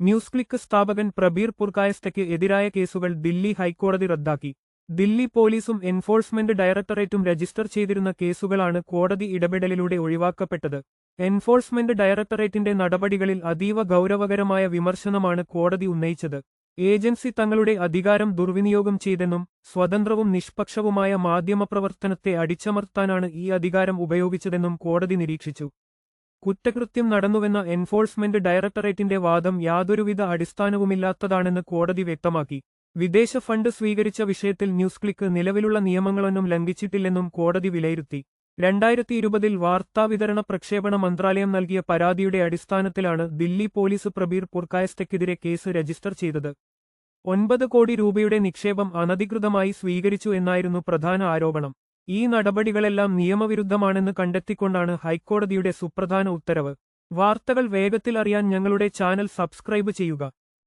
News click സ്ഥാപകൻ പ്രബീർ പുർകായസ്തയ്ക്ക് എതിരായ കേസുകൾ ദില്ലി ഹൈക്കോടതി റദ്ദാക്കി. ദില്ലി പോലീസും എൻഫോഴ്സ്മെന്റ് ഡയറക്ടറേറ്റും രജിസ്റ്റർ ചെയ്തിരുന്ന കേസുകളാണ് കോടതി ഇടപെടലിലൂടെ ഒഴിവാക്കപ്പെട്ടത്. എൻഫോഴ്സ്മെന്റ് ഡയറക്ടറേറ്റിന്റെ നടപടികളിൽ അതീവ ഗൗരവകരമായ വിമർശനമാണ് കോടതി ഉന്നയിച്ചത്. ഏജൻസി തങ്ങളുടെ അധികാരം ദുർവിനിയോഗം ചെയ്തെന്നും സ്വതന്ത്രവും നിഷ്പക്ഷവുമായ മാധ്യമപ്രവർത്തനത്തെ അടിച്ചമർത്താനാണ് ഈ അധികാരം ഉപയോഗിച്ചതെന്നും കോടതി നിരീക്ഷിച്ചു. കുറ്റകൃത്യം നടന്നുവെന്ന എൻഫോഴ്സ്മെന്റ് ഡയറക്ടറേറ്റിന്റെ വാദം യാതൊരുവിധ അടിസ്ഥാനവുമില്ലാത്തതാണെന്ന് കോടതി വ്യക്തമാക്കി. വിദേശ ഫണ്ട് സ്വീകരിച്ച വിഷയത്തിൽ ന്യൂസ് ക്ലിക്ക് നിലവിലുള്ള നിയമങ്ങളൊന്നും ലംഘിച്ചിട്ടില്ലെന്നും കോടതി വിലയിരുത്തി. 2020 വാർത്താവിതരണ പ്രക്ഷേപണ മന്ത്രാലയം നൽകിയ പരാതിയുടെ അടിസ്ഥാനത്തിലാണ് ദില്ലി പോലീസ് പ്രബീർ പുർകായസ്തയ്ക്കെതിരെ കേസ് രജിസ്റ്റർ ചെയ്തത്. 9 കോടി രൂപയുടെ നിക്ഷേപം അനധികൃതമായി സ്വീകരിച്ചു എന്നായിരുന്നു പ്രധാന ആരോപണം. ഈ നടപടികളെല്ലാം നിയമവിരുദ്ധമാണെന്ന് കണ്ടെത്തിക്കൊണ്ടാണ് ഹൈക്കോടതിയുടെ സുപ്രധാന ഉത്തരവ്. വാർത്തകൾ വേഗത്തിൽ അറിയാൻ ഞങ്ങളുടെ ചാനൽ സബ്സ്ക്രൈബ് ചെയ്യുക.